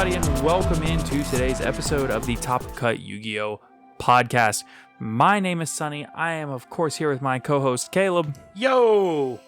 everybody, and welcome into today's episode of the Top Cut Yu-Gi-Oh! Podcast. My name is Sunny. I am, of course, here with my co-host, Caleb. Yo!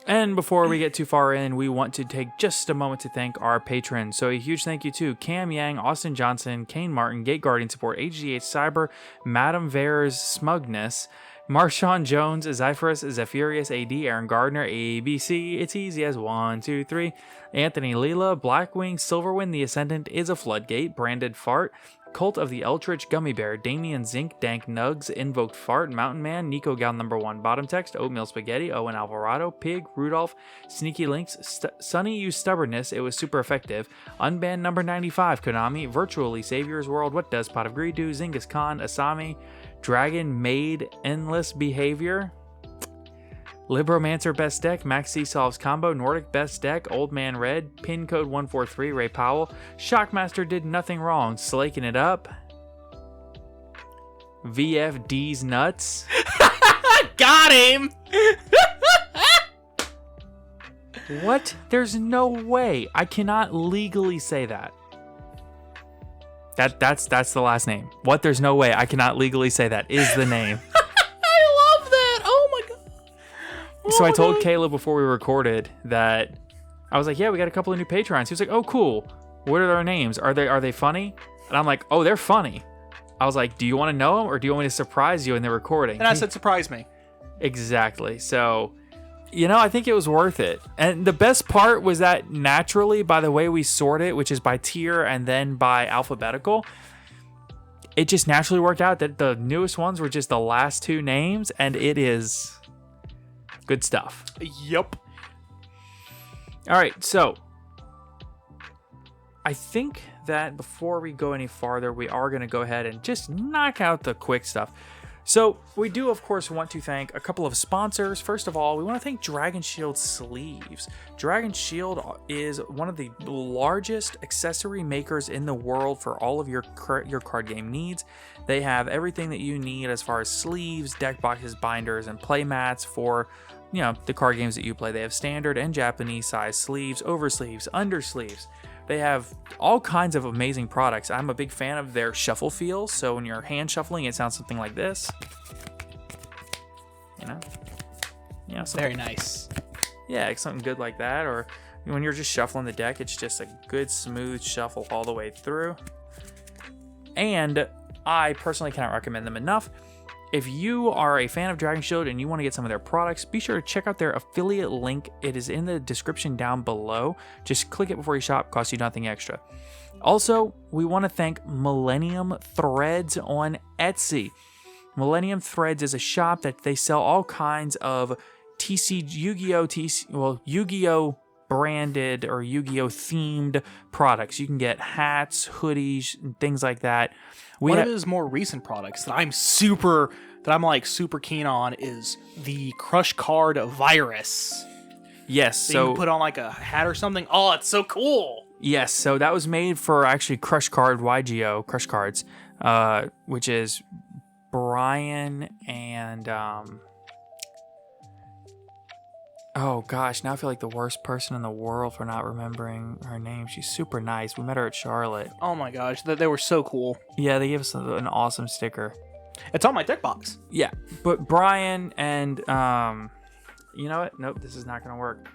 And before we get too far in, we want to take just a moment to thank our patrons. So a huge thank you to Cam Yang, Austin Johnson, Kane Martin, Gate Guardian Support, HGH Cyber, Madam Vere's Smugness, Marshawn Jones, Zyphorus, Zephyrus, AD, Aaron Gardner, ABC, It's Easy as 1, 2, 3, Anthony Leela, Blackwing, Silverwind, The Ascendant is a Floodgate, Branded Fart, Cult of the Eldritch Gummy Bear, Damian Zink, Dank Nugs, Invoked Fart, Mountain Man, Nico Gal number 1, Bottom Text, Oatmeal Spaghetti, Owen Alvarado, Pig, Rudolph, Sneaky Links, Sunny used Stubbornness, it was super effective, Unbanned number 95, Konami, Virtually Savior's World, What Does Pot of Greed Do, Zingas Khan, Asami, Dragon Made Endless Behavior, Libromancer Best Deck, Max C Solves Combo, Nordic Best Deck, Old Man Red, Pin Code 143, Ray Powell, Shockmaster Did Nothing Wrong, Slaking It Up, VFD's Nuts. Got him! What? There's no way. I cannot legally say that. That's the last name. What? There's no way. I cannot legally say that is the name. I love that! Oh my god! So I told Caleb before we recorded that I was like, yeah, we got a couple of new patrons. He was like, oh, cool. What are their names? Are they funny? And I'm like, oh, they're funny. I was like, do you want to know them or do you want me to surprise you in the recording? And I said, surprise me. Exactly. So, I think it was worth it. And the best part was that naturally, by the way we sort it, which is by tier and then by alphabetical, it just naturally worked out that the newest ones were just the last two names, and it is good stuff. Yup. All right, so I think that before we go any farther, we are going to go ahead and just knock out the quick stuff. So we do, of course, want to thank a couple of sponsors. First of all, we want to thank Dragon Shield Sleeves. Dragon Shield is one of the largest accessory makers in the world for all of your card game needs. They have everything that you need as far as sleeves, deck boxes, binders, and play mats for the card games that you play. They have standard and Japanese size sleeves, oversleeves, undersleeves. They have all kinds of amazing products. I'm a big fan of their shuffle feel. So when you're hand shuffling, it sounds something like this. Very nice. Yeah, something good like that. Or when you're just shuffling the deck, it's just a good smooth shuffle all the way through. And I personally cannot recommend them enough. If you are a fan of Dragon Shield and you want to get some of their products, be sure to check out their affiliate link. It is in the description down below. Just click it before you shop. Costs you nothing extra. Also, we want to thank Millennium Threads on Etsy. Millennium Threads is a shop that they sell all kinds of Yu-Gi-Oh branded or Yu-Gi-Oh themed products. You can get hats, hoodies, and things like that. One of his more recent products that I'm super keen on is the Crush Card Virus. Yes, so you can put on like a hat or something. Oh, it's so cool. Yes, so that was made for actually Crush Card YGO, Crush Cards, which is Brian and oh gosh, now I feel like the worst person in the world for not remembering her name. She's super nice. We met her at Charlotte. Oh my gosh, they were so cool. Yeah, they gave us an awesome sticker. It's on my deck box. Yeah, but Brian and you know what? Nope, this is not gonna work.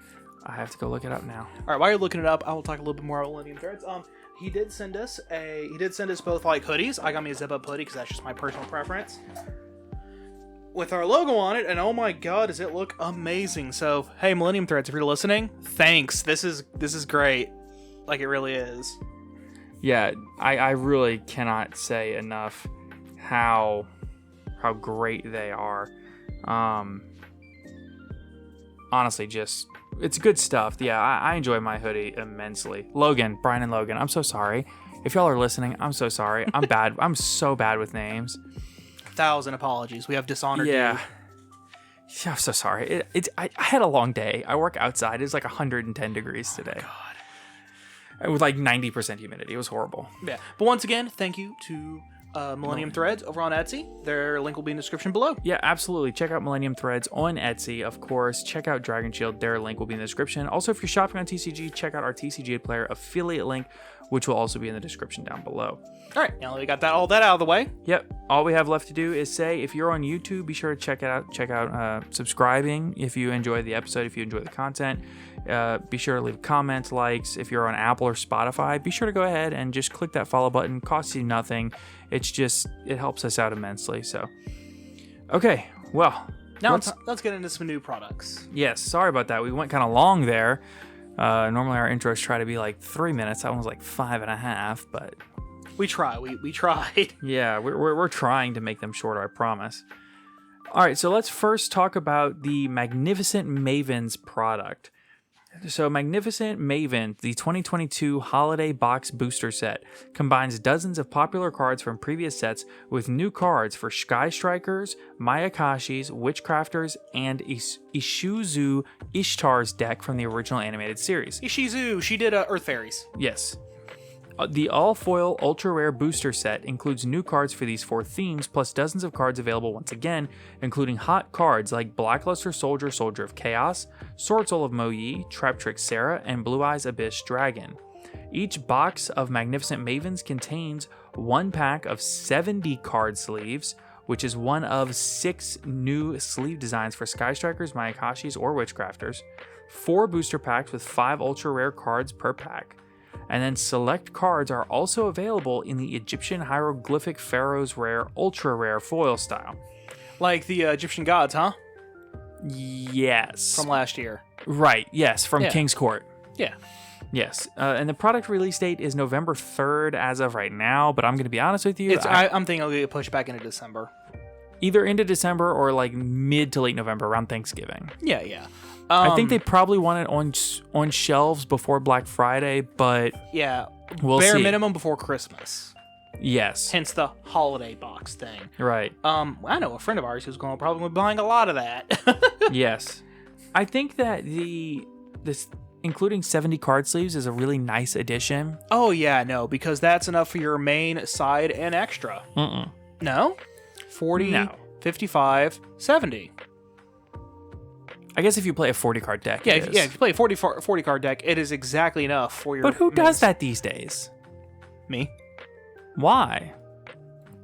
I have to go look it up now. All right, while you're looking it up, I will talk a little bit more about Millennium Threads. He did send us both like hoodies. I got me a zip-up hoodie because that's just my personal preference, with our logo on it, and oh my god, does it look amazing. So hey, Millennium Threads, if you're listening, thanks. This is great. Like, it really is. Yeah, I really cannot say enough how great they are. Honestly, just it's good stuff. Yeah, I enjoy my hoodie immensely. Brian and Logan, I'm so sorry. If y'all are listening, I'm so sorry. I'm bad. I'm so bad with names. 1,000 apologies. We have dishonored you. Yeah, I'm so sorry. I had a long day. I work outside. It's like 110 degrees today. God. With like 90% humidity. It was horrible. Yeah. But once again, thank you to Millennium Threads over on Etsy. Their link will be in the description below. Yeah, absolutely. Check out Millennium Threads on Etsy, of course. Check out Dragon Shield. Their link will be in the description. Also, if you're shopping on TCG, check out our TCG Player affiliate link. which will also be in the description down below. All right, now we got all that out of the way. Yep. All we have left to do is say, if you're on YouTube, be sure to check out subscribing if you enjoy the episode, if you enjoy the content. Be sure to leave comments, likes. If you're on Apple or Spotify, be sure to go ahead and just click that follow button. Costs you nothing. It helps us out immensely. So, okay. Well, now let's get into some new products. Yes. Sorry about that. We went kind of long there. Normally our intros try to be like 3 minutes. That one was like 5.5, but we try. We tried. Yeah, we're trying to make them shorter, I promise. All right, so let's first talk about the Magnificent Mavens product. So Magnificent Maven, the 2022 Holiday Box Booster Set, combines dozens of popular cards from previous sets with new cards for Sky Strikers, Mayakashis, Witchcrafters, and Ishizu Ishtar's deck from the original animated series. Ishizu, she did Earth Fairies. Yes. The all-foil ultra-rare booster set includes new cards for these 4 themes, plus dozens of cards available once again, including hot cards like Blackluster Soldier, Soldier of Chaos, Sword Soul of Mo Yi, Trap Trick Sarah, and Blue Eyes Abyss Dragon. Each box of Magnificent Mavens contains 1 pack of 70 card sleeves, which is one of 6 new sleeve designs for Sky Strikers, Mayakashis, or Witchcrafters, 4 booster packs with 5 ultra-rare cards per pack. And then select cards are also available in the Egyptian Hieroglyphic Pharaoh's Rare Ultra Rare foil style. Like the Egyptian gods, huh? Yes. From last year. Right, yes, from King's Court. Yeah. Yes. And the product release date is November 3rd as of right now, but I'm going to be honest with you. I'm thinking it'll get pushed back into December. Either into December or like mid to late November, around Thanksgiving. Yeah. I think they probably want it on shelves before Black Friday, but yeah, we'll bare see. minimum before Christmas. Yes. Hence the holiday box thing. Right. I know a friend of ours who's going to probably be buying a lot of that. Yes. I think that this including 70 card sleeves is a really nice addition. Oh yeah, no, because that's enough for your main, side, and extra. No? 40, No. 55, 70. I guess if you play a 40 card deck, Yeah, it is. if you play a 40 card deck, it is exactly enough for your But who does mains. that these days? Me. Why?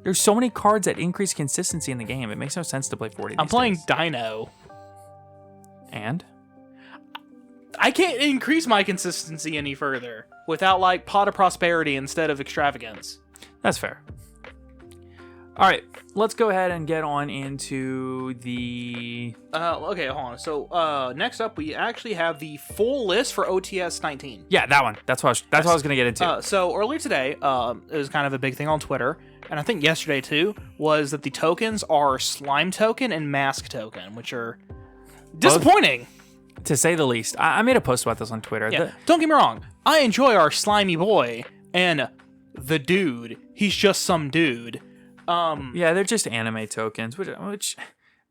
There's so many cards that increase consistency in the game. It makes no sense to play 40 I'm these playing days. Dino. And? I can't increase my consistency any further without like Pot of Prosperity instead of Extravagance. That's fair. All right, let's go ahead and get on into the... Okay, hold on. So, next up, we actually have the full list for OTS19. Yeah, that one. That's what I was going to get into. So, earlier today, it was kind of a big thing on Twitter, and I think yesterday, too, was that the tokens are Slime Token and Mask Token, which are disappointing. To say the least. I made a post about this on Twitter. Yeah, don't get me wrong. I enjoy our slimy boy, and the dude. He's just some dude. Yeah, they're just anime tokens, which I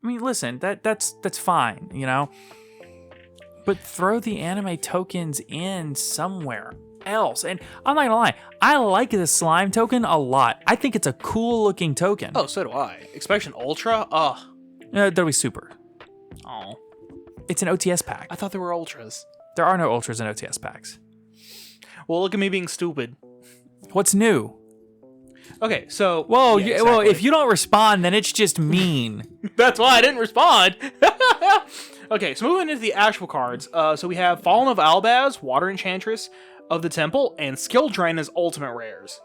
mean, listen, that's fine, you know. But throw the anime tokens in somewhere else. And I'm not gonna lie, I like the slime token a lot. I think it's a cool looking token. Oh, so do I. Expansion Ultra? Ugh. That'll be super. Oh. It's an OTS pack. I thought there were Ultras. There are no ultras in OTS packs. Well, look at me being stupid. What's new? Okay, so... Whoa, yeah, well, exactly. if you don't respond, then it's just mean. That's why I didn't respond. Okay, so moving into the actual cards. So we have Fallen of Albaz, Water Enchantress of the Temple, and Skill Drain as ultimate rares.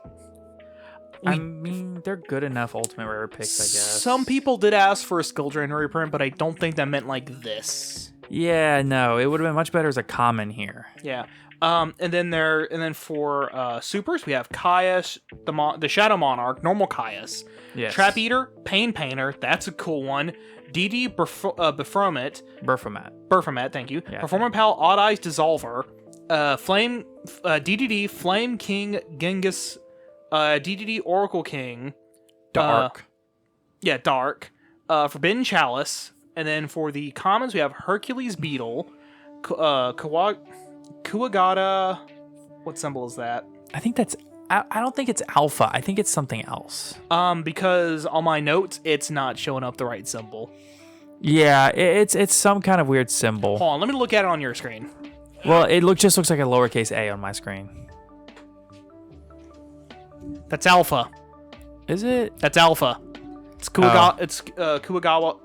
I mean, they're good enough ultimate rare picks, I guess. Some people did ask for a Skill Drain reprint, but I don't think that meant like this. Yeah, no, it would have been much better as a common here. Yeah. And then for supers, we have Caius, the Shadow Monarch, normal Caius. Yes. Trap Eater, Pain Painter, that's a cool one. DD Baphomet, thank you. Yeah. Performant Pal, Odd Eyes Dissolver, DDD Flame King Genghis, DDD Oracle King, Dark. Dark, Forbidden Chalice, and then for the commons we have Hercules Beetle, Kuwagata. What symbol is that? I think that's... I don't think it's alpha. I think it's something else. Because on my notes, it's not showing up the right symbol. Yeah, it's some kind of weird symbol. Hold on, let me look at it on your screen. Well, it just looks like a lowercase a on my screen. That's Alpha. Is it? That's Alpha. It's Kuwagata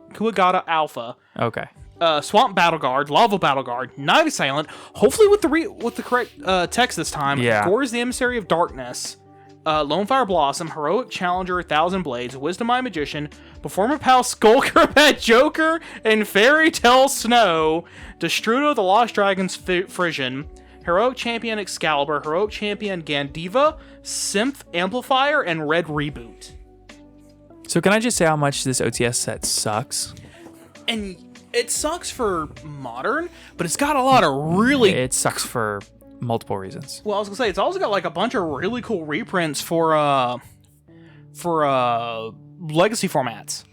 Alpha. Okay. Swamp Battle Guard, Lava Battle Guard, Night Assailant. Hopefully with the correct text this time. Yeah. Gore is the Emissary of Darkness. Lone Fire Blossom, Heroic Challenger, Thousand Blades, Wisdom Eye Magician, Performer Pal Skullcrobat Joker, and Fairy Tale Snow. Destrudo the Lost Dragon's Frisian. Heroic Champion Excalibur, Heroic Champion Gandiva, Synth Amplifier, and Red Reboot. So can I just say how much this OTS set sucks? And it sucks for Modern, but it's got a lot of really... It sucks for multiple reasons. Well, I was gonna say, it's also got like a bunch of really cool reprints for legacy formats.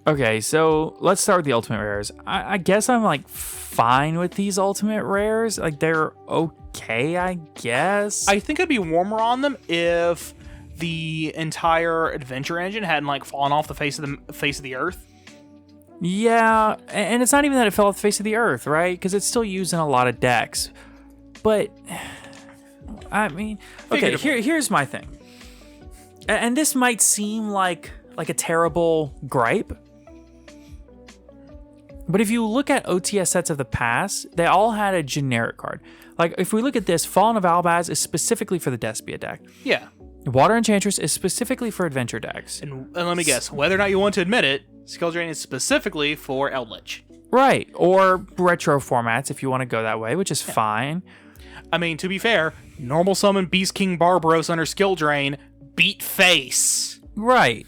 Okay, so let's start with the Ultimate Rares. I guess I'm like fine with these Ultimate Rares. Like they're okay, I guess. I think I'd be warmer on them if the entire adventure engine hadn't like fallen off the face of the earth. Yeah, and it's not even that it fell off the face of the earth, right? Because it's still used in a lot of decks. But I mean, okay, here's my thing. And this might seem like a terrible gripe. But if you look at OTS sets of the past, they all had a generic card. Like, if we look at this, Fallen of Albaz is specifically for the Despia deck. Yeah. Water Enchantress is specifically for adventure decks. And let me guess, whether or not you want to admit it, Skill Drain is specifically for Eldritch. Right. Or retro formats, if you want to go that way, which is fine. I mean, to be fair, normal summon Beast King Barbaros under Skill Drain, beat face. Right.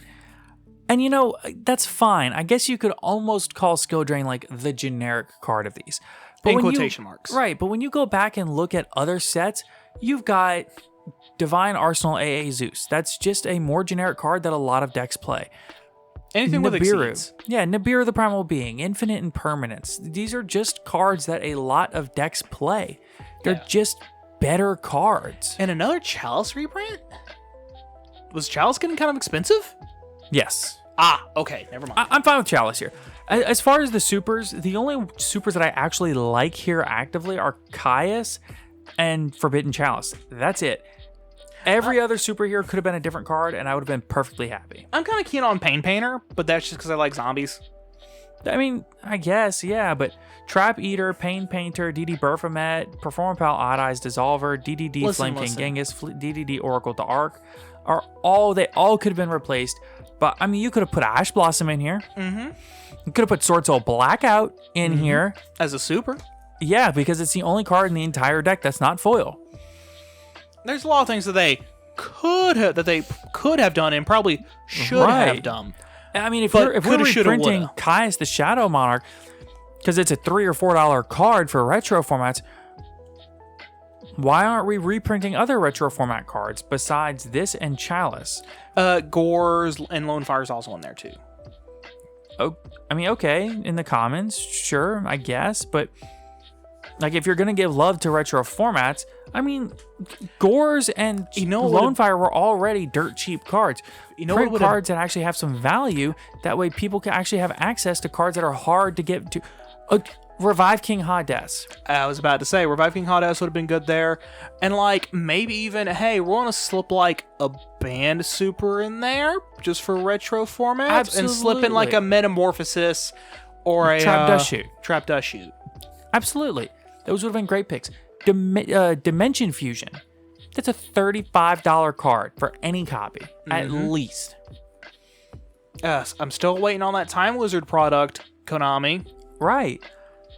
And you know, that's fine. I guess you could almost call Skill Drain like the generic card of these. But in quotation marks. Right, but when you go back and look at other sets, you've got Divine Arsenal AA Zeus. That's just a more generic card that a lot of decks play. Anything with exceeds. Yeah, Nibiru the Primal Being, Infinite Impermanence. These are just cards that a lot of decks play. They're just better cards. And another Chalice reprint? Was Chalice getting kind of expensive? Yes. Ah, okay, never mind. I'm fine with Chalice here. As far as the supers, the only supers that I actually like here actively are Caius and Forbidden Chalice. That's it. Every other super here could have been a different card, and I would have been perfectly happy. I'm kind of keen on Pain Painter, but that's just because I like zombies. I mean, I guess, yeah, but Trap Eater, Pain Painter, DD Baphomet, Performer Pal Odd Eyes Dissolver, DDD Flame King Genghis, DDD Oracle the Arc, they all could have been replaced. But, I mean, you could have put Ash Blossom in here. Mm-hmm. You could have put Sword Soul Blackout in here. As a super. Yeah, because it's the only card in the entire deck that's not foil. There's a lot of things that they could have done and probably should have done. I mean, if we're reprinting Caius the Shadow Monarch, because it's a $3 or $4 card for retro formats, why aren't we reprinting other retro format cards besides this and Chalice? Gore's and Lone Fire's also in there too. Oh, I mean, okay, in the commons, sure, I guess, but like if you're gonna give love to retro formats, I mean, Gore's and Lone Fire were already dirt cheap cards. Print cards that actually have some value. That way, people can actually have access to cards that are hard to get to. Revive King Hades. I was about to say, Revive King Hades would have been good there. And, like, maybe even, hey, we want to slip, like, a band super in there just for retro formats. Absolutely. And slip in, like, a Metamorphosis or a... Trap Dust Shoot. Trap Dust Shoot. Absolutely. Those would have been great picks. Dimension Fusion. That's a $35 card for any copy, at least. Yes, I'm still waiting on that Time Wizard product, Konami. Right.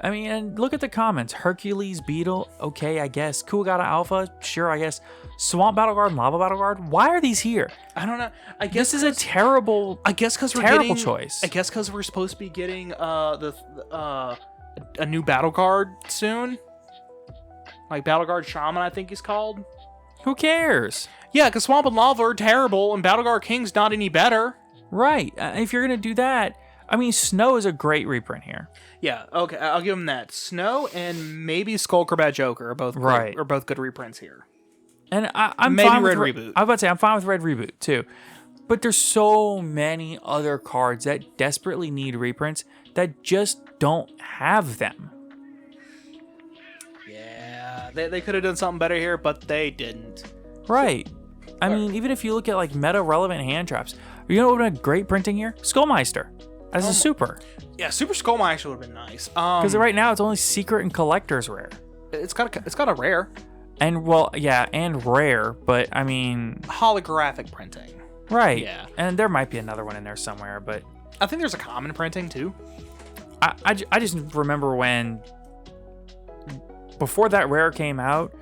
I mean, and look at the comments. Hercules Beetle, okay, I guess. Kuwagata Alpha, sure, I guess. Swamp Battle Guard and Lava Battle Guard, why are these here? I don't know. I guess this is a terrible, terrible choice. I guess because we're supposed to be getting a new battle card soon. Like Battle Guard Shaman, I think he's called. Who cares? Yeah, because Swamp and Lava are terrible, and Battle Guard King's not any better. Right. If you're going to do that, I mean, Snow is a great reprint here. Yeah, okay, I'll give him that. Snow and maybe Skullcrobat Joker are both good reprints here. And I'm maybe fine Red with Reboot. I was about to say I'm fine with Red Reboot too, but there's so many other cards that desperately need reprints that just don't have them. Yeah, they could have done something better here, but they didn't. Right. I mean, even if you look at like meta-relevant hand traps, you know what would have been a great printing here? Skullmeister as a super. Yeah, Super Skullmeister would have been nice. Because right now it's only secret and collector's rare. It's got a rare. And well, yeah, and rare, but I mean... holographic printing. Right. Yeah. And there might be another one in there somewhere, but... I think there's a common printing, too. I just remember when... before that rare came out,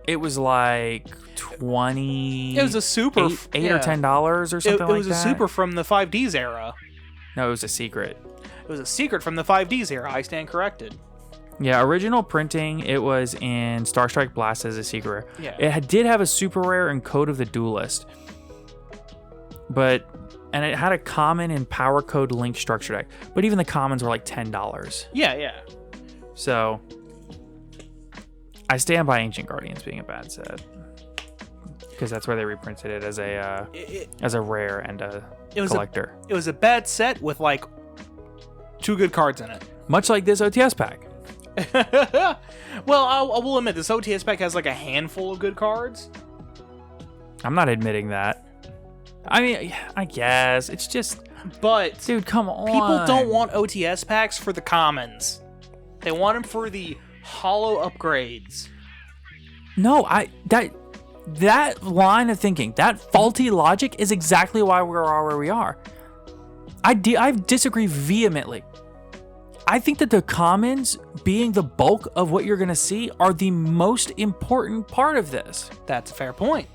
it was like 20... It was a super... $8 or $10 or something like that. It was a super from the 5Ds era. No, it was a secret. It was a secret from the 5Ds era. I stand corrected. Yeah, original printing, it was in Star Strike Blast as a secret rare. Yeah. Did have a super rare in Code of the Duelist. And it had a common in Power Code Link Structure Deck. But even the commons were like $10. Yeah. So, I stand by Ancient Guardians being a bad set. Because that's where they reprinted it as a rare and a collector. It was a bad set with like 2 good cards in it. Much like this OTS pack. Well, I will admit, this OTS pack has like a handful of good cards. I'm not admitting that. I mean, I guess. It's just... But... dude, come on. People don't want OTS packs for the commons. They want them for the hollow upgrades. No, that line of thinking, that faulty logic is exactly why we are where we are. I disagree vehemently. I think that the commons being the bulk of what you're going to see are the most important part of this. That's a fair point.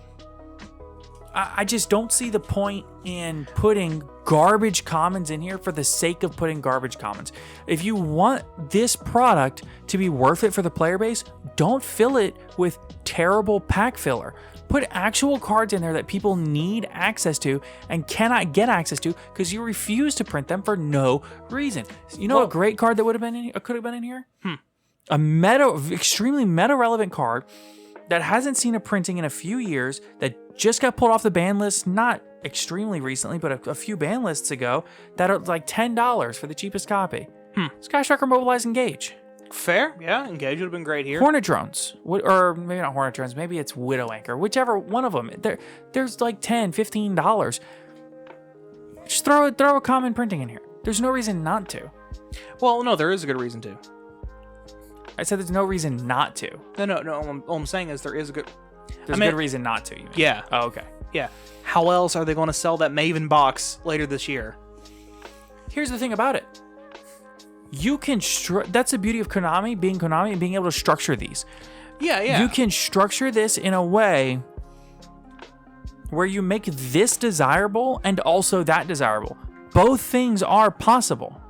I just don't see the point in putting garbage commons in here for the sake of putting garbage commons. If you want this product to be worth it for the player base, don't fill it with terrible pack filler. Put actual cards in there that people need access to and cannot get access to because you refuse to print them for no reason. You know a great card that would have been in, could have been in here? A extremely meta-relevant card that hasn't seen a printing in a few years, that just got pulled off the ban list, not extremely recently, but a few ban lists ago, that are like $10 for the cheapest copy. Skystriker Mobilize Engage. Fair, yeah. Engage would have been great here. Hornet Drones, or maybe not Hornet Drones, maybe it's Widow Anchor, whichever one of them. There's like $10, $15. Just throw a common printing in here. There's no reason not to. Well, no, there is a good reason to. I said there's no reason not to. No. All I'm saying is there is a good... There's a good reason not to, you mean? Yeah. Oh, okay. Yeah. How else are they going to sell that Maven box later this year? Here's the thing about it. You can... that's the beauty of Konami and being able to structure these. Yeah. You can structure this in a way where you make this desirable and also that desirable. Both things are possible.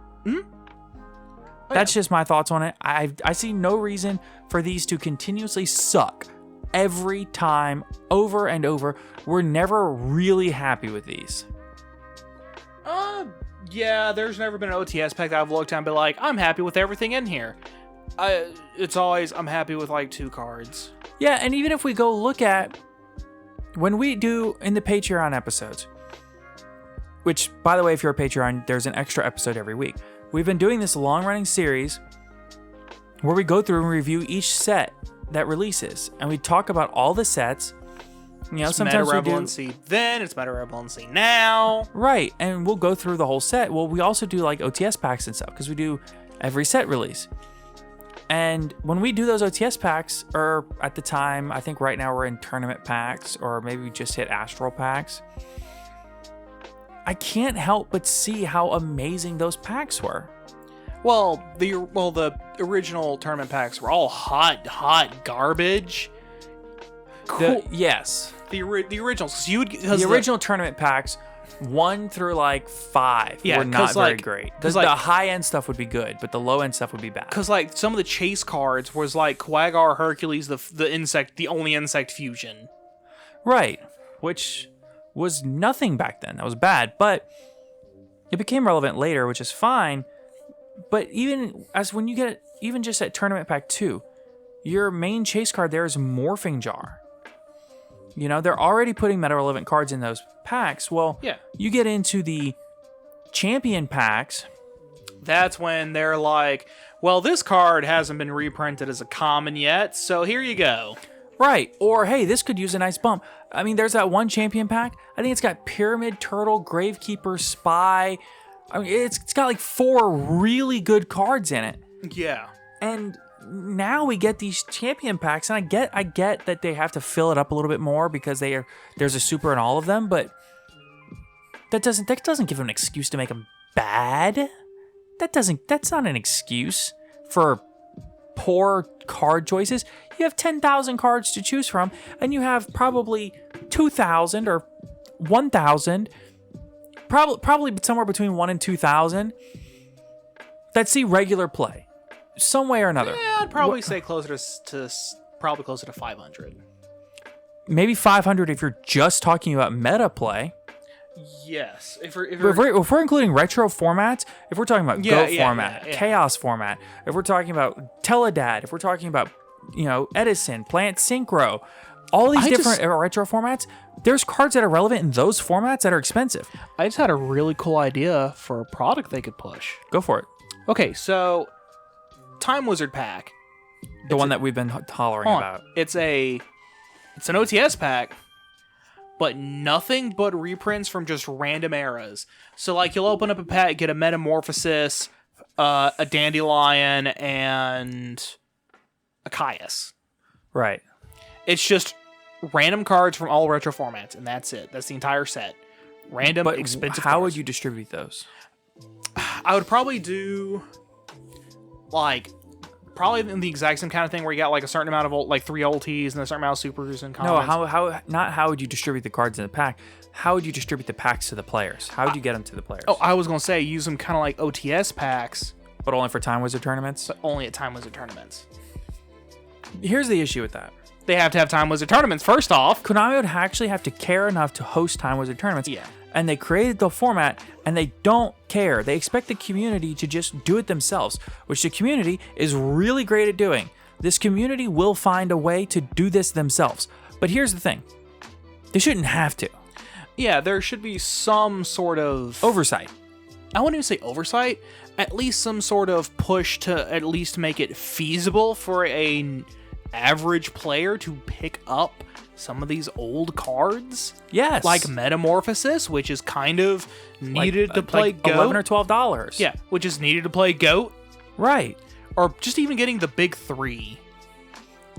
That's just my thoughts on it. I see no reason for these to continuously suck every time, over and over. We're never really happy with these. Yeah, there's never been an OTS pack that I've looked at and be like, I'm happy with everything in here. It's always, I'm happy with like 2 cards. Yeah, and even if we go look at when we do in the Patreon episodes, which, by the way, if you're a Patreon, there's an extra episode every week. We've been doing this long-running series where we go through and review each set that releases, and we talk about all the sets. You know, it's sometimes we do. Meta-Relevancy then, it's Meta-Relevancy now. Right, and we'll go through the whole set. Well, we also do like OTS packs and stuff because we do every set release. And when we do those OTS packs, or at the time, I think right now we're in tournament packs, or maybe we just hit Astral packs. I can't help but see how amazing those packs were. Well, the original tournament packs were all hot garbage. Cool. Yes. The originals. The original tournament packs, 1 through like 5, were not very great. The high end stuff would be good, but the low end stuff would be bad. Because like some of the chase cards was like Quaggar Hercules, the only insect fusion. Right. Which was nothing back then. That was bad, but it became relevant later, which is fine. But even when you get even just at Tournament Pack 2, your main chase card there is Morphing Jar. You know, they're already putting meta-relevant cards in those packs. Well, yeah. You get into the Champion packs. That's when they're like, well, this card hasn't been reprinted as a common yet, so here you go. Right. Or, hey, this could use a nice bump. I mean, there's that one champion pack. I think it's got Pyramid, Turtle, Gravekeeper, Spy. I mean, it's got like 4 really good cards in it. Yeah. And now we get these champion packs, and I get that they have to fill it up a little bit more because there's a super in all of them, but that doesn't give them an excuse to make them bad. That's not an excuse for poor card choices. You have 10,000 cards to choose from, and you have probably 2,000 or 1,000, probably somewhere between 1 and 2,000 that see regular play, some way or another. Yeah, I'd probably say closer to 500. Maybe 500 if you're just talking about meta play. Yes. If we're including retro formats, if we're talking about GOAT format, Chaos format, if we're talking about Teledad, if we're talking about, Edison, Plant Synchro, all these different retro formats, there's cards that are relevant in those formats that are expensive. I just had a really cool idea for a product they could push. Go for it. Okay, so Time Wizard pack. The one that we've been hollering about. It's an OTS pack, but nothing but reprints from just random eras. So, like, you'll open up a pack, get a Metamorphosis, a Dandelion, and a Caius. Right. It's just random cards from all retro formats, and that's it. That's the entire set. Random, but expensive how cards. would you distribute those? I would probably do, probably in the exact same kind of thing where you got, like, a certain amount of, 3 ultis and a certain amount of supers and commons. No, how would you distribute the cards in the pack? How would you distribute the packs to the players? How would you get them to the players? Oh, I was going to say, use them kind of like OTS packs. But only for Time Wizard tournaments? But only at Time Wizard tournaments. Here's the issue with that. They have to have Time Wizard tournaments, first off. Konami would actually have to care enough to host Time Wizard tournaments. Yeah. And they created the format, and they don't care. They expect the community to just do it themselves, which the community is really great at doing. This community will find a way to do this themselves. But here's the thing. They shouldn't have to. Yeah, there should be some sort of oversight. I wouldn't even say oversight. At least some sort of push to at least make it feasible for an average player to pick up some of these old cards. Yes. Like Metamorphosis, which is kind of needed to play like GOAT. $11 or $12. Yeah, which is needed to play GOAT. Right. Or just even getting the big 3.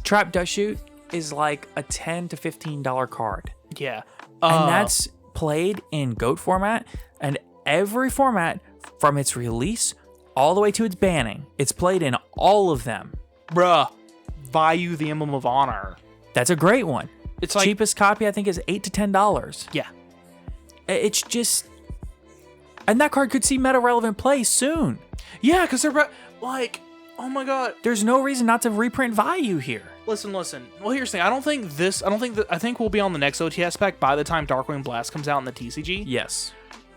Trap Dust Shoot is like a $10 to $15 card. Yeah. And that's played in GOAT format, and every format from its release all the way to its banning, it's played in all of them. Bruh. Vayu the Emblem of Honor. That's a great one. It's like, cheapest copy I think is $8 to $10. Yeah. It's just, and that card could see meta relevant play soon. Yeah, because they're like, oh my god. There's no reason not to reprint Vayu here. Listen. Well, here's the thing. I think we'll be on the next OTS pack by the time Darkwing Blast comes out in the TCG. Yes.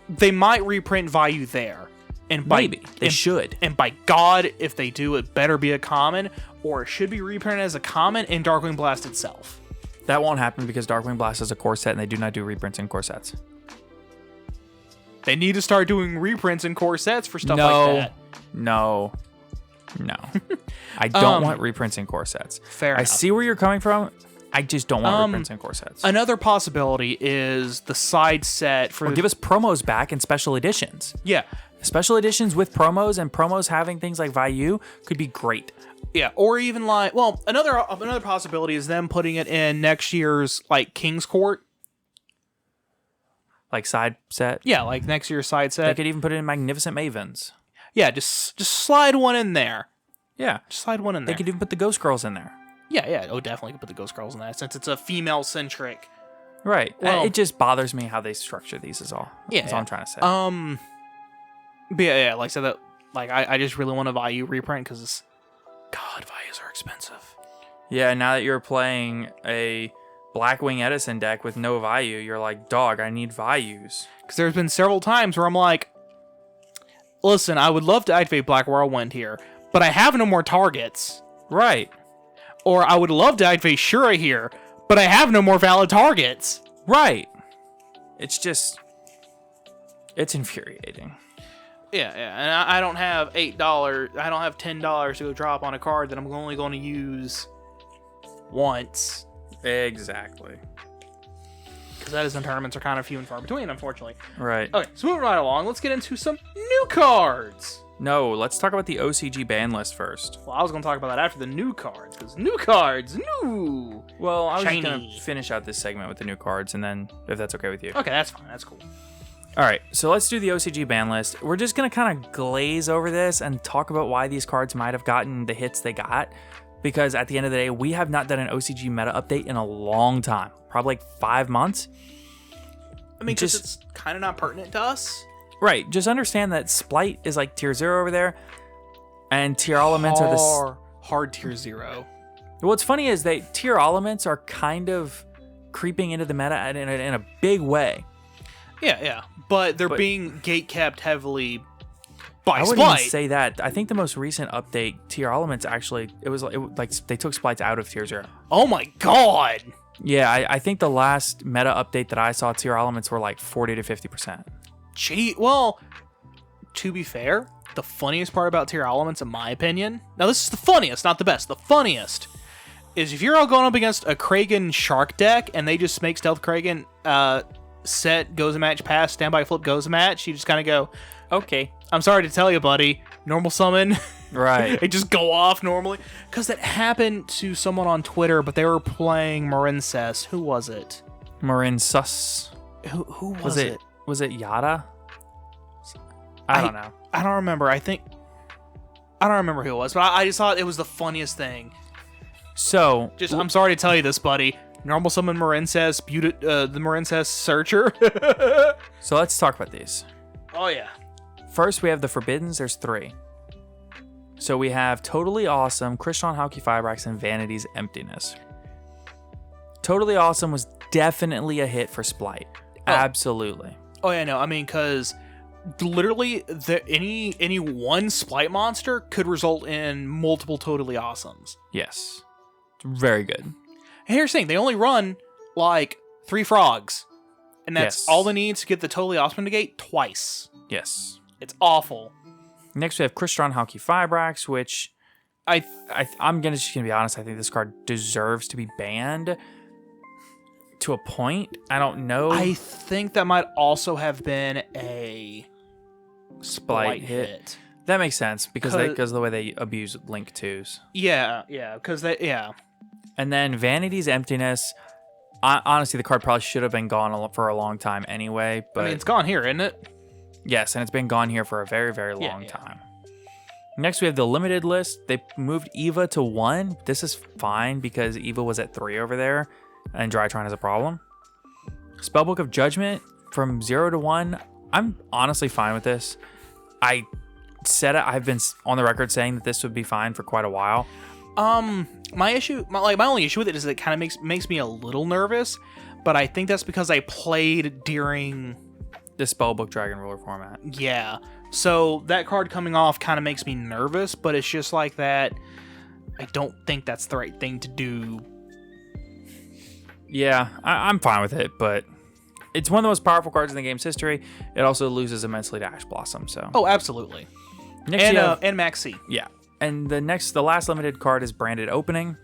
They might reprint Vayu there. And maybe. They should. And by God, if they do, it better be a common, or it should be reprinted as a common in Darkwing Blast itself. That won't happen because Darkwing Blast is a core set and they do not do reprints in core sets. They need to start doing reprints in core sets for stuff like that. No. I don't want reprints in core sets. Fair enough. I see where you're coming from. I just don't want reprints in core sets. Another possibility is the side set for... Or give us promos back in special editions. Yeah. Special editions with promos, and promos having things like Vayu could be great. Yeah, or even like... Well, another possibility is them putting it in next year's, like, King's Court. Like side set? Yeah, like next year's side set. They could even put it in Magnificent Mavens. Yeah, just slide one in there. Yeah. Just slide one in there. They could even put the Ghost Girls in there. Yeah. Oh, definitely could put the Ghost Girls in that, since it's a female-centric. Right. Well, it just bothers me how they structure these is all. That's all I'm trying to say. But yeah, like I said, that, like, I just really want a Vayu reprint, because, God, Vayus are expensive. Yeah, now that you're playing a Blackwing Edison deck with no Vayu, you're like, dog, I need Vayus. Because there's been several times where I'm like, listen, I would love to activate Black Whirlwind here, but I have no more targets. Right. Or I would love to activate Shura here, but I have no more valid targets. Right. It's just... It's infuriating. Yeah, and I don't have $8, I don't have $10 to go drop on a card that I'm only going to use once. Exactly. Because that is when tournaments are kind of few and far between, unfortunately. Right. Okay, so moving right along, let's get into some new cards. No, let's talk about the OCG ban list first. Well, I was going to talk about that after the new cards, because new cards, new! Well, I was Shiny. just going to finish out this segment with the new cards, and then, if that's okay with you. Okay, that's fine, that's cool. All right, so let's do the OCG ban list. We're just going to kind of glaze over this and talk about why these cards might have gotten the hits they got, because at the end of the day, we have not done an OCG meta update in a long time, probably like 5 months. I mean, because it's kind of not pertinent to us. Right, just understand that Splight is like tier 0 over there, and tier elements are the... Hard tier 0. What's funny is that tier elements are kind of creeping into the meta in a big way. Yeah, but they're being gate-kept heavily by I Splight. wouldn't even say that. I think the most recent update, tier elements, actually, it was like they took Splites out of tier 0. Oh my god! Yeah, I think the last meta update that I saw, tier elements were like 40 to 50%. Gee, well, to be fair, the funniest part about tier elements, in my opinion, now this is the funniest, not the best, the funniest, is if you're all going up against a Kragan Shark deck and they just make Stealth Kragan set, goes a match, pass, standby flip, goes a match, you just kind of go, okay, I'm sorry to tell you, buddy, normal summon. Right. They just go off normally. Because that happened to someone on Twitter, but they were playing Marincess. Who was it? Marin Sus. Who was it? Was it Yada? I don't know. I don't remember. I don't remember who it was, but I just thought it was the funniest thing. So, I'm sorry to tell you this, buddy. Normal summon Marincess, the Marincess Searcher. So let's talk about these. Oh, yeah. First, we have the Forbiddens. There's 3. So we have Totally Awesome, Crystron Halki Fibrax, and Vanity's Emptiness. Totally Awesome was definitely a hit for Splight. Oh. Absolutely. Oh, yeah, no. I mean, because literally any one Splight monster could result in multiple Totally Awesomes. Yes. It's very good. And here's the thing. They only run, like, 3 frogs. And that's all they need to get the Totally Awesome negate twice. Yes. It's awful. Next, we have Crystron Halki Fibrax, which I'm just gonna be honest. I think this card deserves to be banned to a point. I don't know. I think that might also have been a Splight hit. That makes sense because of the way they abuse Link 2s. Yeah, because And then Vanity's Emptiness. Honestly, the card probably should have been gone for a long time anyway. But I mean, it's gone here, isn't it? Yes, and it's been gone here for a very, very long time. Next, we have the limited list. They moved Eva to 1. This is fine because Eva was at 3 over there, and Drytron has a problem. Spellbook of Judgment from 0 to 1. I'm honestly fine with this. I've been on the record saying that this would be fine for quite a while. My only issue with it is that it kind of makes me a little nervous, but I think that's because I played during the Spellbook Dragon Ruler format. Yeah. So that card coming off kind of makes me nervous, but it's just like that. I don't think that's the right thing to do. Yeah, I'm fine with it, but it's one of the most powerful cards in the game's history. It also loses immensely to Ash Blossom. So. Oh, absolutely. Next and Max C. Yeah. And the last limited card is Branded Opening.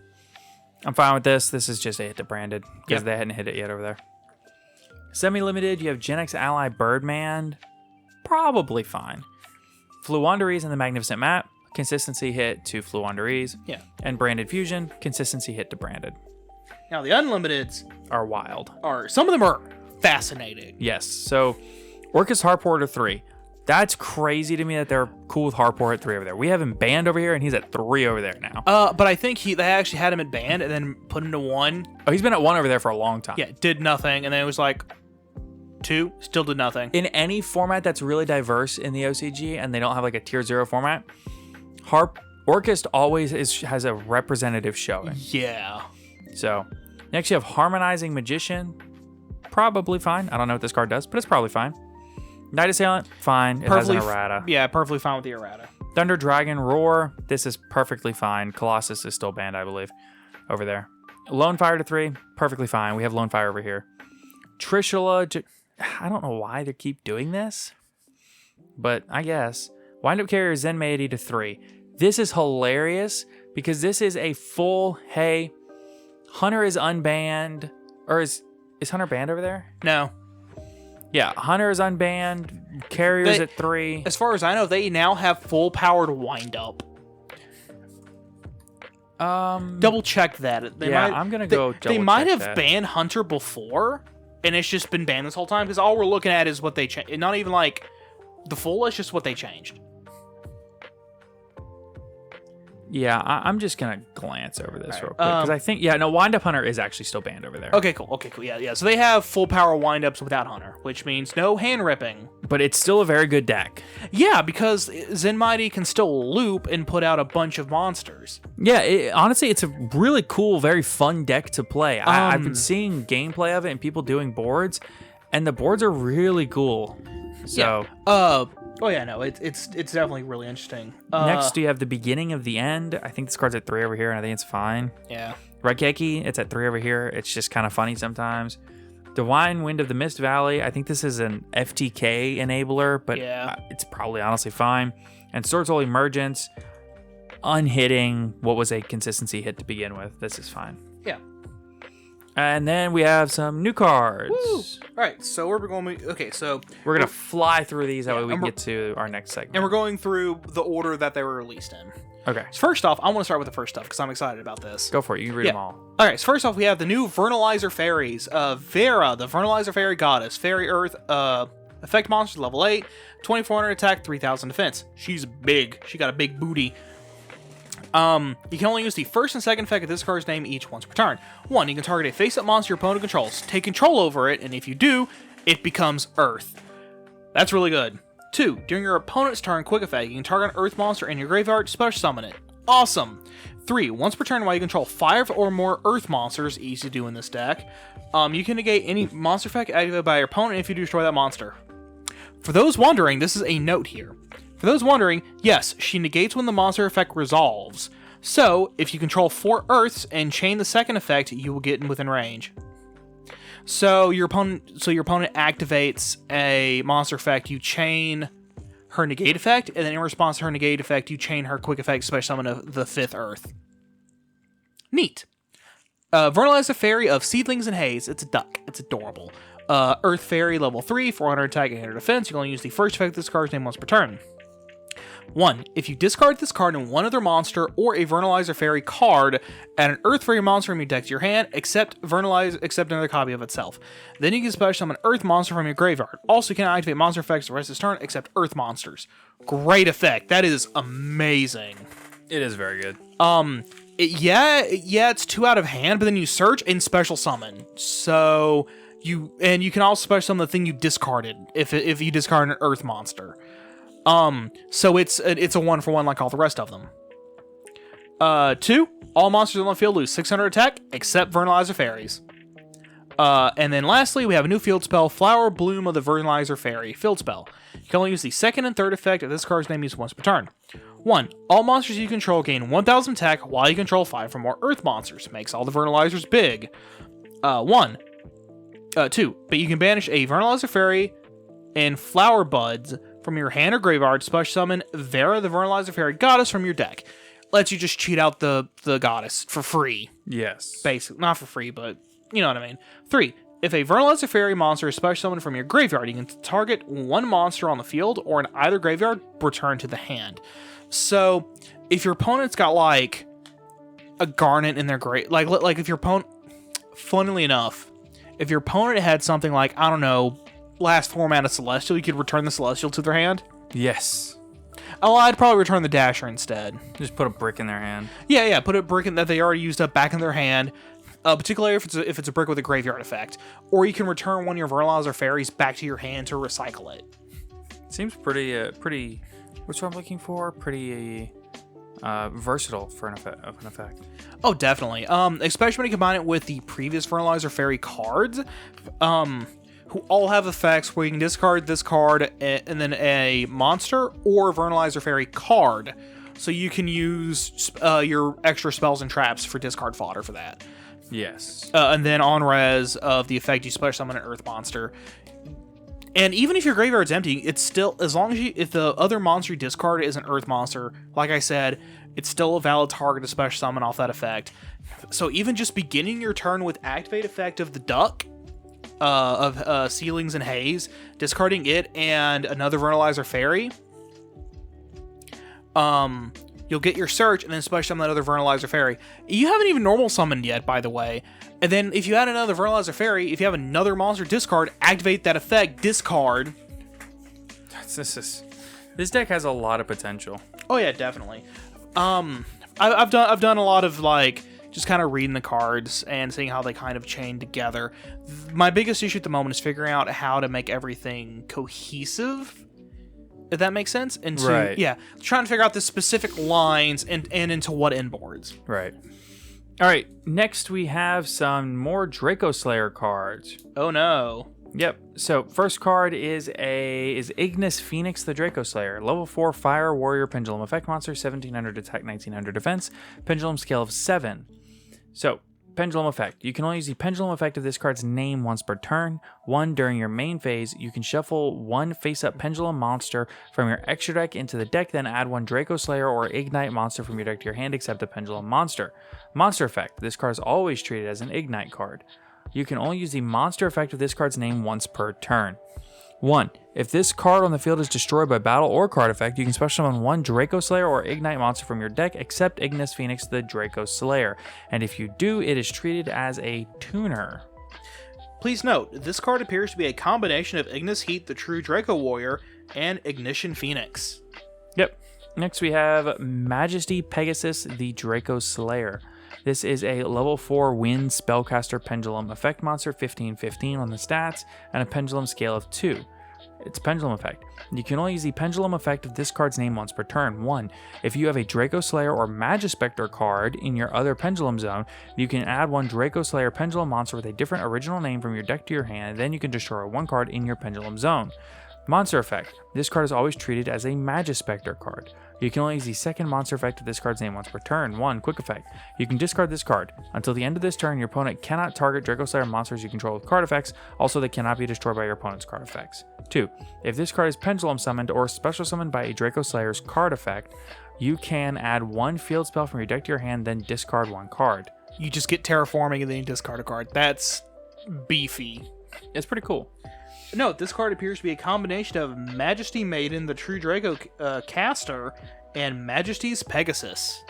I'm fine with this. This is just a hit to Branded because they hadn't hit it yet over there. Semi-limited, you have Gen X Ally Birdman. Probably fine. Fluwandereeze and the Magnificent Map. Consistency hit to Fluwandereeze. Yeah. And Branded Fusion. Consistency hit to Branded. Now, the Unlimiteds are wild. Some of them are fascinating. Yes. So, Orcus Harport are 3. That's crazy to me that they're cool with Harport at 3 over there. We have him banned over here, and he's at 3 over there now. But I think they actually had him at banned and then put him to 1. Oh, he's been at 1 over there for a long time. Yeah, did nothing, and then it was like 2, still did nothing. In any format that's really diverse in the OCG, and they don't have like a tier 0 format, Orcus always has a representative showing. Yeah. So, next you have Harmonizing Magician. Probably fine. I don't know what this card does, but it's probably fine. Night Assailant, fine. It has an errata. Yeah, perfectly fine with the errata. Thunder Dragon Roar, this is perfectly fine. Colossus is still banned, I believe, over there. Lone Fire to 3, perfectly fine. We have Lone Fire over here. Trishula, I don't know why they keep doing this, but I guess. Wind Up Carrier Zenmaity to 3. This is hilarious because this is a full, hey, Hunter is unbanned. Or is Hunter banned over there? No. Yeah, Hunter is unbanned. Carrier's at 3. As far as I know, they now have full-powered wind-up. Double check that. I'm going to go double check They might have that. banned Hunter before, and it's just been banned this whole time, because all we're looking at is what they changed. Not even, like, the full, it's just what they changed. Yeah, I'm just going to glance over this real quick. Because I think, Wind Up Hunter is actually still banned over there. Okay, cool. Yeah. So they have full power wind-ups without Hunter, which means no hand ripping. But it's still a very good deck. Yeah, because Zen Mighty can still loop and put out a bunch of monsters. Yeah, honestly, it's a really cool, very fun deck to play. I've been seeing gameplay of it and people doing boards, and the boards are really cool. So, It's definitely really interesting. Next, you have the beginning of the end. I think this card's at 3 over here, and I think it's fine. Yeah. Raigeki, it's at 3 over here. It's just kind of funny sometimes. Divine Wind of the Mist Valley, I think this is an FTK enabler, but it's probably honestly fine. And Sword Soul Emergence, unhitting what was a consistency hit to begin with. This is fine. Yeah. And then we have some new cards. Woo! All right, so we're going to fly through these, that way we can get to our next segment. And we're going through the order that they were released in. Okay. So first off, I want to start with the first stuff because I'm excited about this. Go for it. You can read them all. All right, so first off, we have the new Vernalizer Fairies. Vera, the Vernalizer Fairy Goddess. Fairy Earth, effect monster, level 8, 2400 attack, 3000 defense. She's big. She got a big booty. You can only use the first and second effect of this card's name each once per turn. 1, you can target a face-up monster your opponent controls. Take control over it, and if you do, it becomes Earth. That's really good. 2, during your opponent's turn, quick effect, you can target an Earth monster in your graveyard, special summon it. Awesome! 3, once per turn while you control 5 or more Earth monsters, easy to do in this deck, you can negate any monster effect activated by your opponent if you destroy that monster. For those wondering, this is a note here. For those wondering, yes, she negates when the monster effect resolves. So, if you control 4 Earths and chain the second effect, you will get within range. So your opponent activates a monster effect, you chain her negate effect, and then in response to her negate effect, you chain her quick effect special summon of the 5th Earth. Neat. Vernalizer Fairy of Seedlings and Haze. It's a duck. It's adorable. Earth Fairy, level 3, 400 attack, 800 defense. You can only use the first effect of this card's name once per turn. 1. If you discard this card in one other monster or a Vernalizer Fairy card, add an Earth Fairy monster from your deck to your hand, except another copy of itself. Then you can special summon an Earth monster from your graveyard. Also, you can activate monster effects the rest of this turn, except Earth monsters. Great effect. That is amazing. It is very good. It's 2 out of hand, but then you search and special summon. So you can also special summon the thing you discarded if you discard an Earth monster. So it's a 1-for-1 like all the rest of them. 2, all monsters on the field lose 600 attack, except Vernalizer Fairies. And then lastly, we have a new field spell, Flower Bloom of the Vernalizer Fairy. Field spell. You can only use the second and third effect of this card's name used once per turn. 1, all monsters you control gain 1000 attack while you control 5 or more Earth monsters. Makes all the Vernalizers big. 2, but you can banish a Vernalizer Fairy and Flower Buds from your hand or graveyard, special summon Vera, the Vernalizer Fairy Goddess, from your deck. Lets you just cheat out the goddess for free. Yes. Basically. Not for free, but you know what I mean. 3, if a Vernalizer Fairy monster is special summoned from your graveyard, you can target one monster on the field or in either graveyard, return to the hand. So, if your opponent's got, like, a Garnet in their like if your opponent... Funnily enough, if your opponent had something like, I don't know, last format of Celestial, you could return the Celestial to their hand? Yes. Oh, I'd probably return the Dasher instead. Just put a brick in their hand. Yeah, put a brick in that they already used up back in their hand, particularly if it's a brick with a graveyard effect. Or you can return one of your Vernalizer Fairies back to your hand to recycle it. Seems pretty, what's what I'm looking for? Pretty versatile for an effect. Oh, definitely. Especially when you combine it with the previous Vernalizer Fairy cards, who all have effects where you can discard this card and then a monster or Vernalizer Fairy card. So you can use your extra spells and traps for discard fodder for that. Yes. And then on res of the effect, you special summon an Earth monster. And even if your graveyard's empty, it's still, as long as if the other monster you discard is an Earth monster, like I said, it's still a valid target to special summon off that effect. So even just beginning your turn with activate effect of the duck, of Ceilings and Haze, discarding it and another Vernalizer Fairy, you'll get your search and then special summon that other Vernalizer Fairy. You haven't even normal summoned yet, by the way. And then if you add another Vernalizer Fairy, if you have another monster discard, activate that effect, discard. This deck has a lot of potential. Oh yeah, definitely. I've done a lot of like just kind of reading the cards and seeing how they kind of chain together. My biggest issue at the moment is figuring out how to make everything cohesive, if that makes sense. And right. Yeah, trying to figure out the specific lines and into what inboards. Right. All right. Next, we have some more Draco Slayer cards. Oh no. Yep. So first card is Ignis Phoenix, the Draco Slayer. Level 4 Fire Warrior Pendulum Effect Monster, 1700 attack, 1900 defense. Pendulum scale of 7. So, Pendulum Effect. You can only use the Pendulum Effect of this card's name once per turn. 1. During your main phase, you can shuffle 1 face-up Pendulum monster from your extra deck into the deck, then add 1 Draco Slayer or Ignite monster from your deck to your hand except a Pendulum monster. Monster Effect. This card is always treated as an Ignite card. You can only use the monster effect of this card's name once per turn. 1. If this card on the field is destroyed by battle or card effect, you can special summon 1 Draco Slayer or Ignite monster from your deck except Ignis Phoenix, the Draco Slayer. And if you do, it is treated as a tuner. Please note, this card appears to be a combination of Ignis Heat, the true Draco Warrior, and Ignition Phoenix. Yep. Next we have Majesty Pegasus, the Draco Slayer. This is a level 4 Wind Spellcaster Pendulum Effect Monster, 15/15 on the stats, and a Pendulum scale of 2. It's Pendulum Effect. You can only use the Pendulum Effect of this card's name once per turn. 1. If you have a Draco Slayer or Magispector card in your other Pendulum zone, you can add 1 Draco Slayer Pendulum monster with a different original name from your deck to your hand, then you can destroy 1 card in your Pendulum zone. Monster Effect. This card is always treated as a Magispector card. You can only use the second monster effect of this card's name once per turn. 1. Quick Effect. You can discard this card. Until the end of this turn, your opponent cannot target Draco Slayer monsters you control with card effects. Also, they cannot be destroyed by your opponent's card effects. 2. If this card is Pendulum summoned or special summoned by a Draco Slayer's card effect, you can add 1 field spell from your deck to your hand, then discard 1 card. You just get Terraforming and then you discard a card. That's beefy. It's pretty cool. No, this card appears to be a combination of Majesty Maiden, the true Draco caster, and Majesty's Pegasus.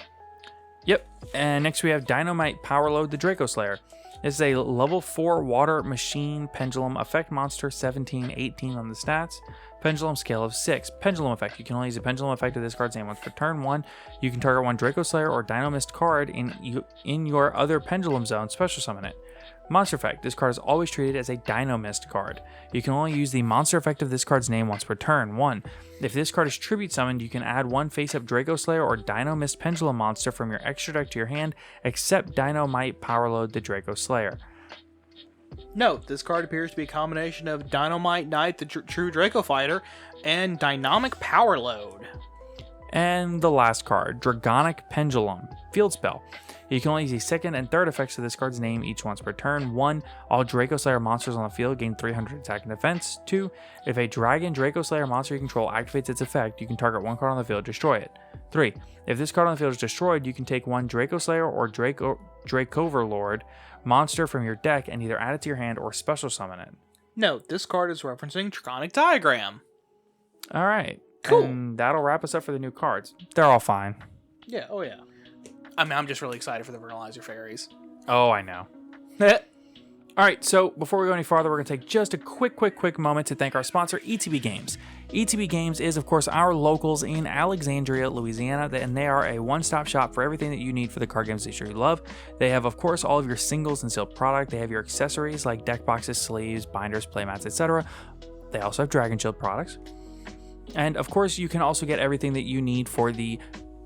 Yep, and next we have Dynamite Powerload, the Draco Slayer. This is a level 4 Water Machine Pendulum Effect Monster, 17/18 on the stats. Pendulum scale of 6. Pendulum Effect. You can only use a Pendulum Effect of this card's name once per turn. 1. You can target 1 Draco Slayer or Dynamist card in your other Pendulum zone, special summon it. Monster Effect. This card is always treated as a Dynamist card. You can only use the monster effect of this card's name once per turn. 1. If this card is tribute summoned, you can add 1 face-up Draco Slayer or Dynamist Pendulum monster from your extra deck to your hand, except Dynamite Powerload, the Draco Slayer. Note, this card appears to be a combination of Dynamite Knight, the true Draco fighter, and Dynamic Powerload. And the last card, Dragonic Pendulum. Field spell. You can only use the second and third effects of this card's name each once per turn. 1. All Draco Slayer monsters on the field gain 300 attack and defense. 2. If a Dragon Draco Slayer monster you control activates its effect, you can target 1 card on the field, destroy it. 3. If this card on the field is destroyed, you can take 1 Draco Slayer or Dracoverlord monster from your deck and either add it to your hand or special summon it. Note, this card is referencing Dragonic Diagram. Alright. Cool. And that'll wrap us up for the new cards. They're all fine. Yeah, oh yeah. I mean, I'm just really excited for the Vernalizer Fairies. Oh, I know. Alright, so before we go any farther, we're going to take just a quick moment to thank our sponsor, ETB Games. ETB Games is, of course, our locals in Alexandria, Louisiana, and they are a one-stop shop for everything that you need for the card games that you love. They have, of course, all of your singles and sealed product. They have your accessories like deck boxes, sleeves, binders, playmats, etc. They also have Dragon Shield products. And, of course, you can also get everything that you need for the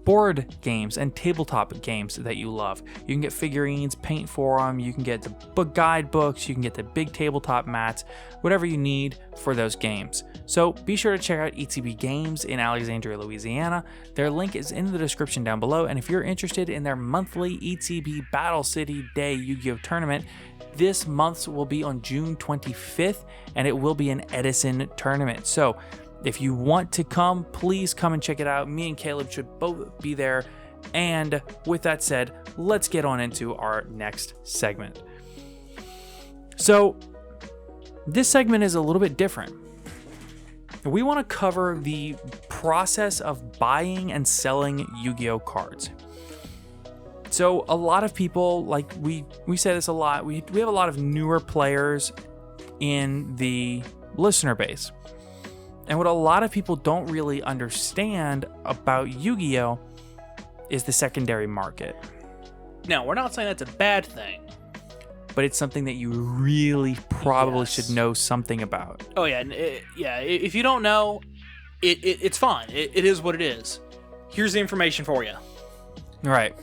board games and tabletop games that you love. You can get figurines, paint for them, you can get the book guidebooks, you can get the big tabletop mats, whatever you need for those games. So be sure to check out ETB Games in Alexandria, Louisiana. Their link is in the description down below, and if you're interested in their monthly ETB Battle City Day Yu-Gi-Oh! Tournament, this month's will be on June 25th, and it will be an Edison tournament. So if you want to come, please come and check it out. Me and Caleb should both be there, And with that said, let's get on into our next segment. So, this segment is a little bit different. We want to cover the process of buying and selling Yu-Gi-Oh cards. So, a lot of people, like we say this a lot, we have a lot of newer players in the listener base. And what a lot of people don't really understand about Yu-Gi-Oh is the secondary market. Now, we're not saying that's a bad thing. But it's something that you really probably should know something about. Oh, yeah. If you don't know, it's fine. It is what it is. Here's the information for you. Right.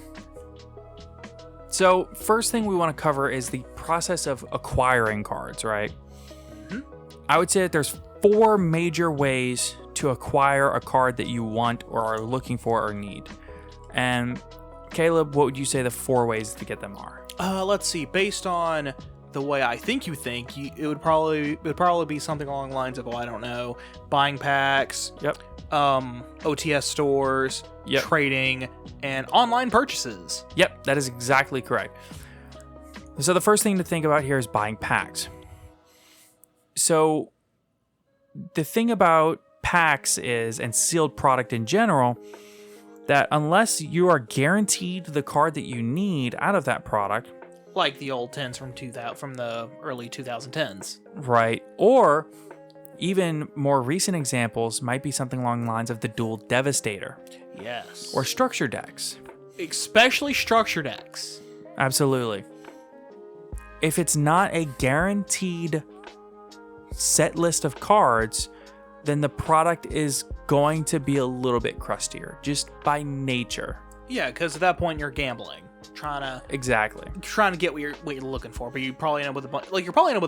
So, first thing we want to cover is the process of acquiring cards, right? Mm-hmm. I would say that there's 4 major ways to acquire a card that you want or are looking for or need. And Caleb, what would you say the 4 ways to get them are? Let's see. Based on the way I think you think, it would probably be something along the lines of, I don't know, buying packs. Yep. OTS stores. Yep. Trading and online purchases. Yep, that is exactly correct. So the first thing to think about here is buying packs. So the thing about packs is, and sealed product in general, that unless you are guaranteed the card that you need out of that product, like the old 10s from the early 2010s, right? Or even more recent examples might be something along the lines of the Dual Devastator. Yes. Or structure decks. Especially structure decks. Absolutely. If it's not a guaranteed set list of cards, then the product is going to be a little bit crustier, just by nature. Yeah, because at that point you're gambling, trying to get what you're looking for, but you probably end up with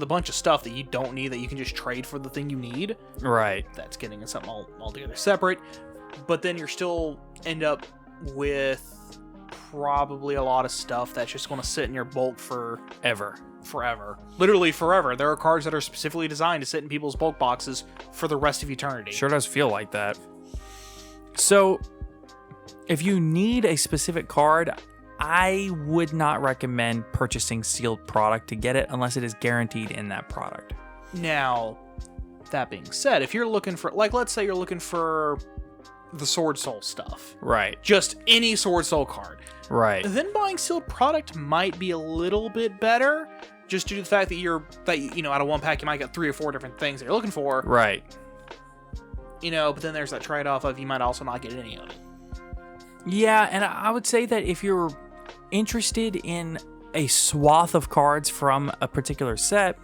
a bunch of stuff that you don't need that you can just trade for the thing you need. Right. That's getting into something altogether separate. But then you're still end up with probably a lot of stuff that's just going to sit in your bulk forever. Literally forever. There are cards that are specifically designed to sit in people's bulk boxes for the rest of eternity. Sure does feel like that. So, if you need a specific card, I would not recommend purchasing sealed product to get it unless it is guaranteed in that product. Now, that being said, if you're looking for, like, let's say you're looking for the Sword Soul stuff. Right. Just any Sword Soul card. Right. Then buying sealed product might be a little bit better, just due to the fact that out of one pack you might get 3 or 4 different things that you're looking for. Right. But then there's that trade-off of you might also not get any of it. Yeah, and I would say that if you're interested in a swath of cards from a particular set,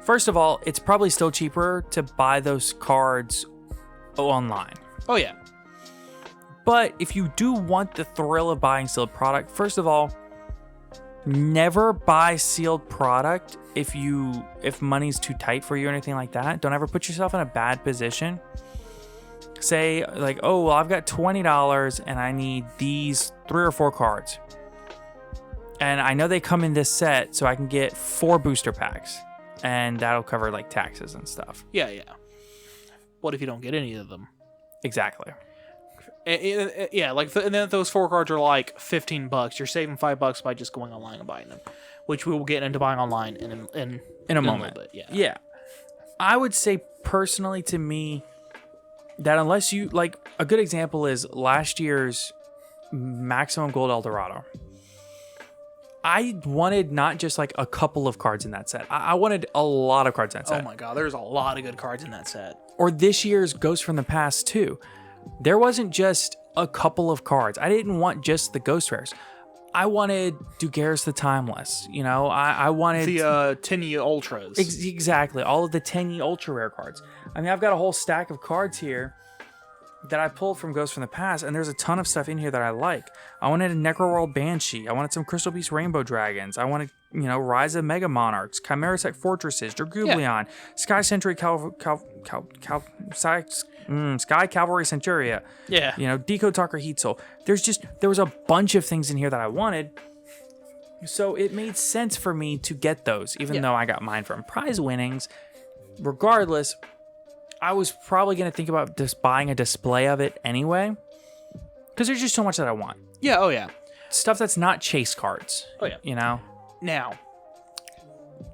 first of all, it's probably still cheaper to buy those cards online. Oh, yeah. But if you do want the thrill of buying sealed product, first of all, never buy sealed product if money's too tight for you or anything like that. Don't ever put yourself in a bad position. Say, like, oh, well, I've got $20 and I need these 3 or 4 cards. And I know they come in this set, so I can get 4 booster packs. And that'll cover, like, taxes and stuff. Yeah. What if you don't get any of them? Exactly. Yeah, and then those 4 cards are like $15. You're saving $5 by just going online and buying them, which we will get into buying online in a moment. Bit, yeah. I would say personally to me that unless you, like, a good example is last year's Maximum Gold Eldorado. I wanted not just like a couple of cards in that set. I wanted a lot of cards in that set. Oh my god, there's a lot of good cards in that set. Or this year's Ghost from the Past too. There wasn't just a couple of cards. I didn't want just the Ghost Rares. I wanted Dugaris the Timeless. I wanted the 10 Ultras. Exactly, all of the 10 Ultra Rare cards. I mean, I've got a whole stack of cards here that I pulled from Ghost from the Past, and there's a ton of stuff in here that I like. I wanted a Necroworld Banshee. I wanted some Crystal Beast Rainbow Dragons. I wanted, Rise of Mega Monarchs, Chimerasect Fortresses, Dragublion, Sky Sentry Sky Cavalry Centuria. Yeah. Decode Talker Heat Soul. There was a bunch of things in here that I wanted. So it made sense for me to get those, even though I got mine from prize winnings. Regardless, I was probably going to think about just buying a display of it anyway. Because there's just so much that I want. Yeah, oh yeah. Stuff that's not chase cards. Oh yeah. You know? Now,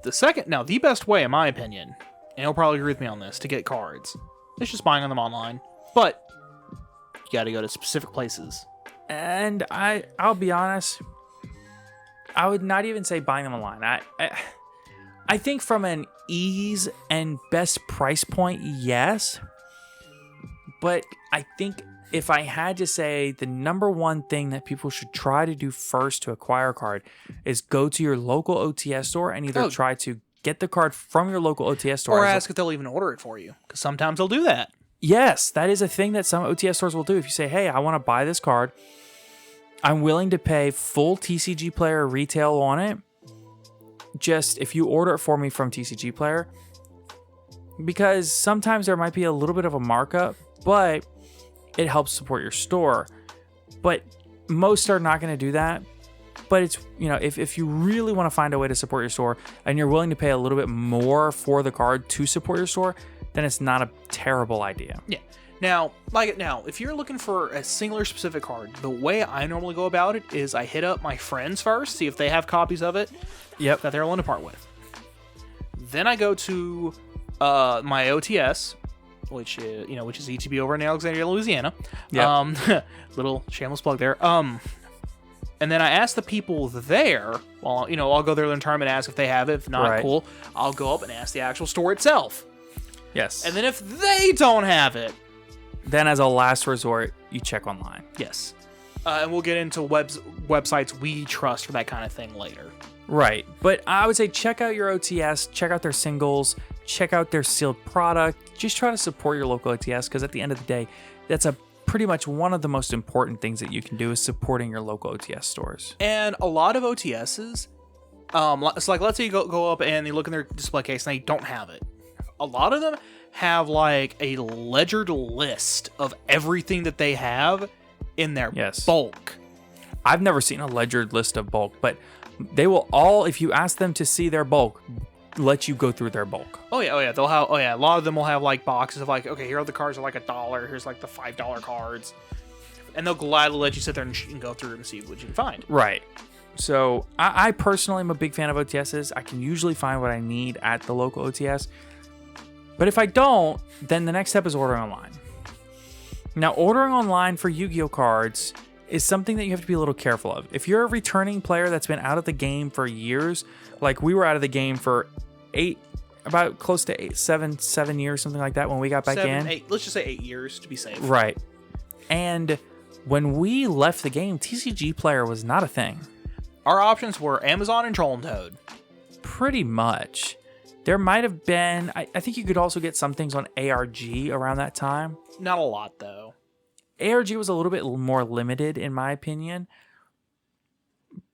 the best way, in my opinion, and you'll probably agree with me on this, to get cards, is just buying them online. But you got to go to specific places. And I'll be honest, I would not even say buying them online. I think from an ease and best price point, yes. But I think if I had to say the number one thing that people should try to do first to acquire a card is go to your local OTS store and either try to get the card from your local OTS store. Or ask if they'll even order it for you. Because sometimes they'll do that. Yes, that is a thing that some OTS stores will do. If you say, hey, I want to buy this card, I'm willing to pay full TCG Player retail on it. Just if you order it for me from TCG Player. Because sometimes there might be a little bit of a markup, but it helps support your store. But most are not going to do that. But it's, if you really want to find a way to support your store and you're willing to pay a little bit more for the card to support your store, then it's not a terrible idea. Yeah. Now, if you're looking for a singular specific card, the way I normally go about it is I hit up my friends first, see if they have copies of it that they're willing to part with. Then I go to my OTS, which is ETB over in Alexandria, Louisiana. Yep. Little shameless plug there. And then I ask the people there, I'll go there in the tournament and ask if they have it. If not, cool. I'll go up and ask the actual store itself. Yes. And then if they don't have it, then as a last resort, you check online. Yes. And we'll get into websites we trust for that kind of thing later. Right. But I would say check out your OTS, check out their singles, check out their sealed product. Just try to support your local OTS because at the end of the day, that's pretty much one of the most important things that you can do is supporting your local OTS stores. And a lot of OTSs, it's like let's say you go up and you look in their display case and they don't have it. A lot of them have like a ledgered list of everything that they have in their bulk. I've never seen a ledgered list of bulk, but they will all, if you ask them to see their bulk, let you go through their bulk. Oh yeah. They'll have, a lot of them will have like boxes of like, okay, here are the cards are like $1. Here's like the $5 cards. And they'll gladly let you sit there and go through and see what you can find. Right. So I personally am a big fan of OTSs. I can usually find what I need at the local OTS. But if I don't, then the next step is ordering online. Now, ordering online for Yu-Gi-Oh cards is something that you have to be a little careful of. If you're a returning player that's been out of the game for years, like we were out of the game for close to 7 years, something like that when we got back in. 8, let's just say 8 years to be safe. Right. And when we left the game, TCG Player was not a thing. Our options were Amazon and Troll and Toad. Pretty much. There might have been, I think you could also get some things on ARG around that time. Not a lot, though. ARG was a little bit more limited, in my opinion.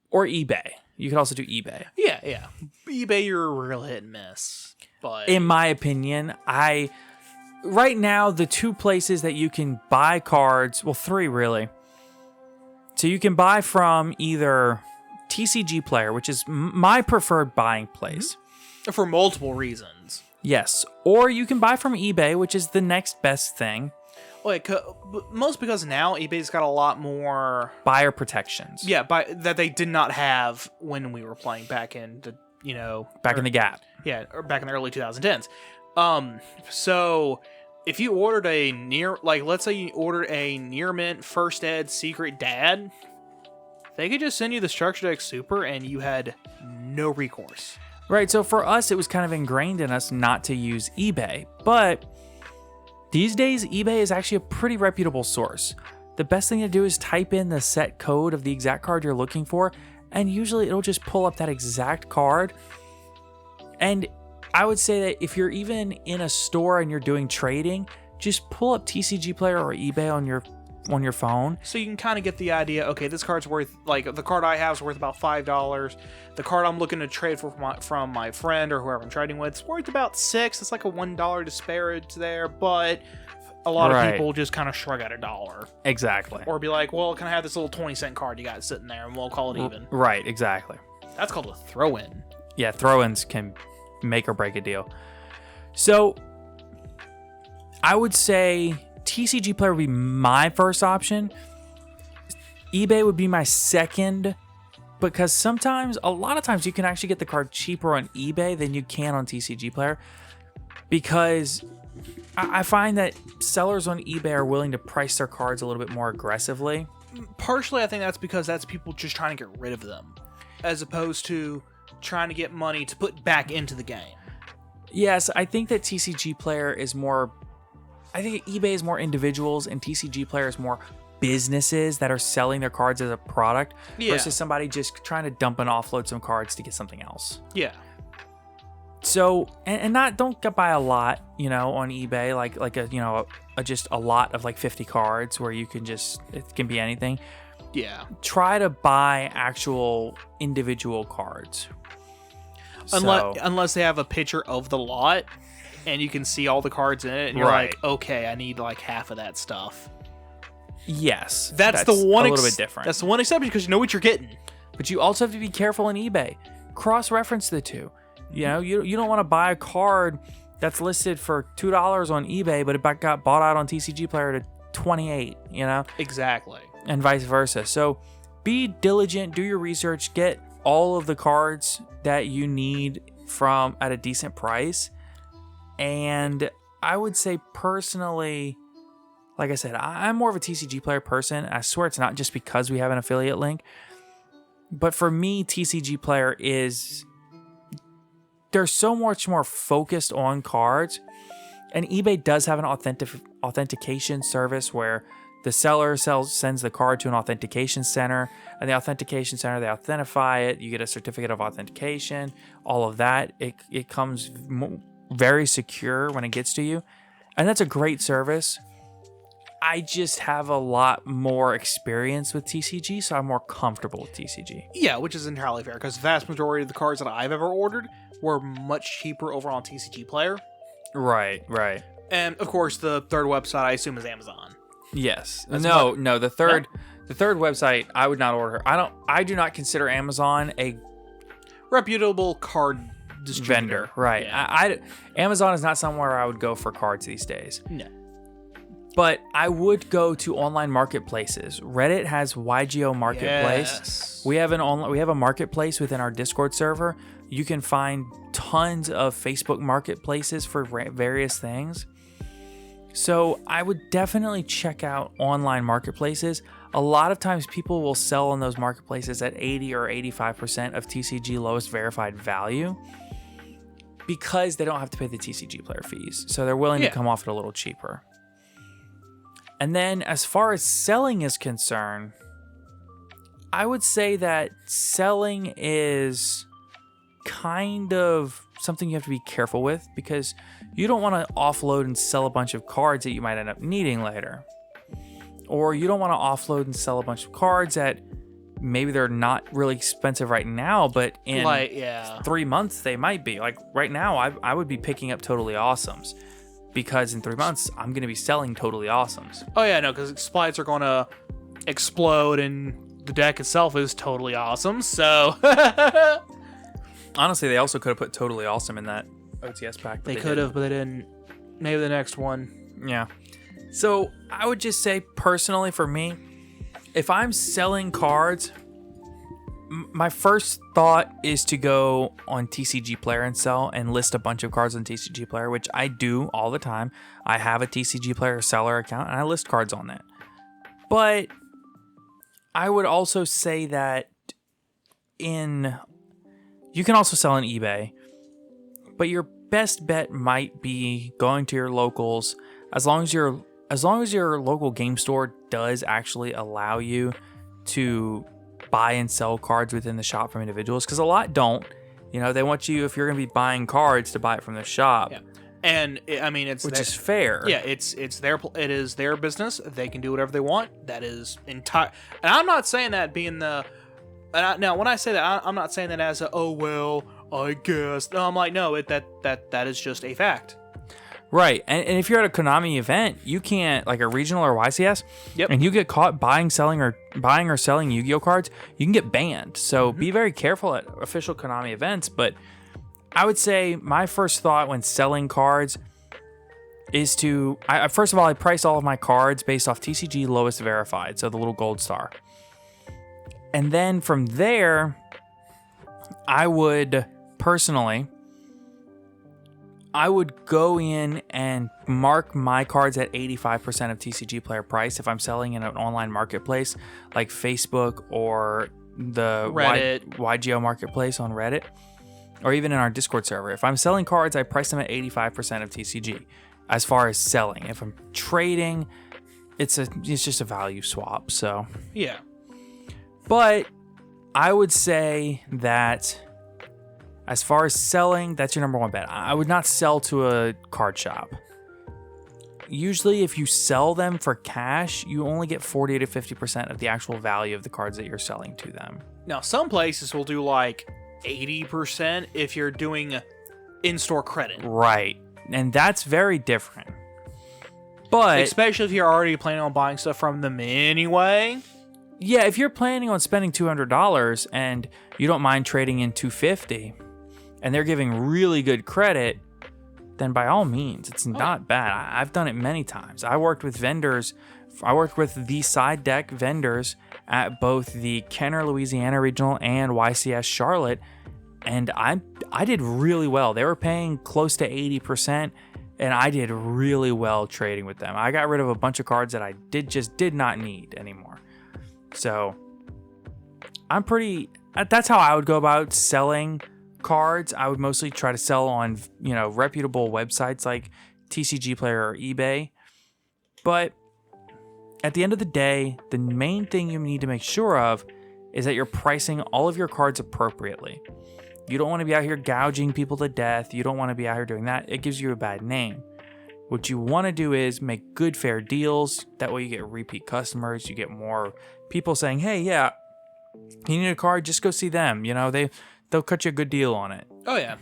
Or eBay. You could also do eBay. Yeah. eBay, you're a real hit and miss. But in my opinion, right now, the two places that you can buy cards, well, 3 really. So you can buy from either TCG Player, which is my preferred buying place. Mm-hmm. For multiple reasons. Yes. Or you can buy from eBay, which is the next best thing. Most because now eBay's got a lot more buyer protections. Yeah, that they did not have when we were playing back in the, back in the gap. Yeah, or back in the early 2010s. So if you ordered let's say you ordered a near mint first ed secret dad, they could just send you the structure deck super and you had no recourse. Right, so for us, it was kind of ingrained in us not to use eBay. But these days, eBay is actually a pretty reputable source. The best thing to do is type in the set code of the exact card you're looking for, and usually it'll just pull up that exact card. And I would say that if you're even in a store and you're doing trading, just pull up TCG Player or eBay on your phone. So you can kind of get the idea, okay, this card's worth, the card I have is worth about $5. The card I'm looking to trade from my friend or whoever I'm trading with is worth about $6. It's like a $1 disparage there, but a lot of people just kind of shrug at $1. Exactly. Or be like, well, can I have this little 20-cent card you got sitting there and we'll call it even. Right, exactly. That's called a throw-in. Yeah, throw-ins can make or break a deal. So I would say TCG Player would be my first option. eBay would be my second, because a lot of times you can actually get the card cheaper on eBay than you can on TCG Player, because I find that sellers on eBay are willing to price their cards a little bit more aggressively. Partially, I think that's because that's people just trying to get rid of them, as opposed to trying to get money to put back into the game. Yes, I think that TCG Player is more... I think eBay is more individuals and TCG Player is more businesses that are selling their cards as a product versus somebody just trying to dump and offload some cards to get something else. Yeah. So, and not, don't get by a lot, on eBay, like just a lot of like 50 cards where you can just, it can be anything. Yeah. Try to buy actual individual cards. Unless they have a picture of the lot and you can see all the cards in it and you're like, okay, I need like half of that stuff. Yes. That's the one a little bit different. That's the one exception because you know what you're getting. But you also have to be careful on eBay. Cross-reference the two. You don't want to buy a card that's listed for $2 on eBay, but it got bought out on TCG Player to $28, Exactly. And vice versa. So be diligent, do your research, get all of the cards that you need at a decent price. And I would say personally, like I said, I'm more of a TCG Player person. I swear it's not just because we have an affiliate link. But for me, TCG Player they're so much more focused on cards. And eBay does have an authentication service where the seller sends the card to an authentication center. And the authentication center, they authentify it. You get a certificate of authentication. All of that. It comes very secure when it gets to you. And that's a great service. I just have a lot more experience with TCG, so I'm more comfortable with TCG. Yeah, which is entirely fair, because the vast majority of the cards that I've ever ordered were much cheaper over on TCG Player. Right. And, of course, the third website, I assume, is Amazon. Yes. No, the third website, I would not order. I do not consider Amazon a reputable card distributor. Vendor, right. Yeah. Amazon is not somewhere I would go for cards these days. No. But I would go to online marketplaces. Reddit has YGO Marketplace. Yes. We have a marketplace within our Discord server. You can find tons of Facebook marketplaces for various things. So I would definitely check out online marketplaces. A lot of times people will sell on those marketplaces at 80 or 85% of TCG lowest verified value because they don't have to pay the TCG Player fees. So they're willing to come off it a little cheaper. And then as far as selling is concerned, I would say that selling is kind of something you have to be careful with because you don't want to offload and sell a bunch of cards that you might end up needing later. Or you don't want to offload and sell a bunch of cards that maybe they're not really expensive right now, but in 3 months they might be. Like right now, I would be picking up Totally Awesomes. Because in 3 months, I'm going to be selling Totally Awesomes. Oh, yeah, no, because splites are going to explode, and the deck itself is totally awesome, so... Honestly, they also could have put Totally Awesome in that OTS pack. They could have, but they didn't. Maybe the next one. Yeah. So, I would just say, personally, for me, if I'm selling cards... My first thought is to go on TCG Player and sell and list a bunch of cards on TCG Player, which I do all the time. I have a TCG Player seller account and I list cards on that. But I would also say that you can also sell on eBay, but your best bet might be going to your locals as long as your local game store does actually allow you to buy and sell cards within the shop from individuals, because a lot don't. They want you, if you're going to be buying cards, to buy it from the shop. Yeah. And I mean, which is fair. Yeah, it is their business. They can do whatever they want. That is entire. And I'm not saying that being the. Now, when I say that, I'm not saying that as a I guess. No, I'm like, no, that is just a fact. Right, and if you're at a Konami event, you can't, like a regional or YCS, yep, and you get caught buying or selling Yu-Gi-Oh cards, you can get banned. So be very careful at official Konami events. But I would say my first thought when selling cards is first of all, I price all of my cards based off TCG lowest verified, so the little gold star. And then from there, I would go in and mark my cards at 85% of TCG player price if I'm selling in an online marketplace like Facebook or the Reddit. YGO marketplace on Reddit, or even in our Discord server. If I'm selling cards, I price them at 85% of TCG as far as selling. If I'm trading, it's just a value swap. So yeah. But I would say that as far as selling, that's your number one bet. I would not sell to a card shop. Usually, if you sell them for cash, you only get 40 to 50% of the actual value of the cards that you're selling to them. Now, some places will do like 80% if you're doing in-store credit. Right. And that's very different. But especially if you're already planning on buying stuff from them anyway. Yeah, if you're planning on spending $200 and you don't mind trading in $250 and they're giving really good credit, then by all means, it's not bad. I've done it many times. I worked with the side deck vendors at both the Kenner, Louisiana Regional and YCS Charlotte, and I did really well. They were paying close to 80%, and I did really well trading with them. I got rid of a bunch of cards that I did not need anymore. So that's how I would go about selling cards. I would mostly try to sell on, reputable websites like TCG Player or eBay. But at the end of the day, the main thing you need to make sure of is that you're pricing all of your cards appropriately. You don't want to be out here gouging people to death. You don't want to be out here doing that. It gives you a bad name. What you want to do is make good, fair deals. That way you get repeat customers. You get more people saying, hey, yeah, you need a card, just go see them. They'll cut you a good deal on it. Oh, yeah.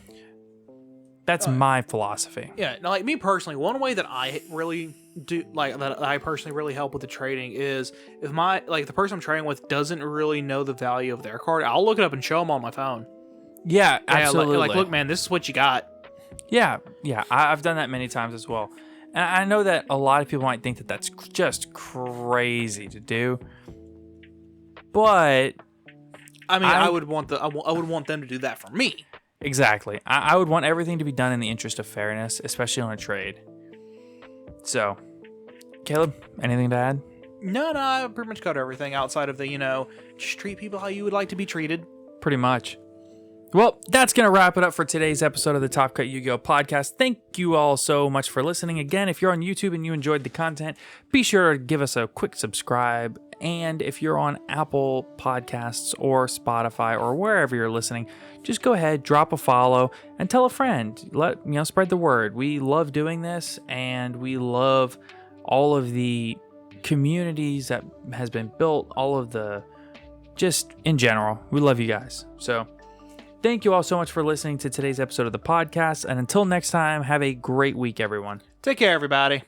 That's my philosophy. Yeah. Now, like me personally, one way that I really do, like that I personally really help with the trading is if the person I'm trading with doesn't really know the value of their card, I'll look it up and show them on my phone. Yeah, absolutely. Like, look, man, this is what you got. Yeah. I've done that many times as well. And I know that a lot of people might think that that's just crazy to do. But I mean, I would want them to do that for me. Exactly. I would want everything to be done in the interest of fairness, especially on a trade. So, Caleb, anything to add? No, I pretty much covered everything outside of the, just treat people how you would like to be treated. Pretty much. Well, that's going to wrap it up for today's episode of the Top Cut Yu-Gi-Oh! Podcast. Thank you all so much for listening. Again, if you're on YouTube and you enjoyed the content, be sure to give us a quick subscribe. And if you're on Apple Podcasts or Spotify or wherever you're listening, just go ahead, drop a follow, and tell a friend. Spread the word. We love doing this, and we love all of the communities that has been built, all of the, just in general. We love you guys. So thank you all so much for listening to today's episode of the podcast. And until next time, have a great week, everyone. Take care, everybody.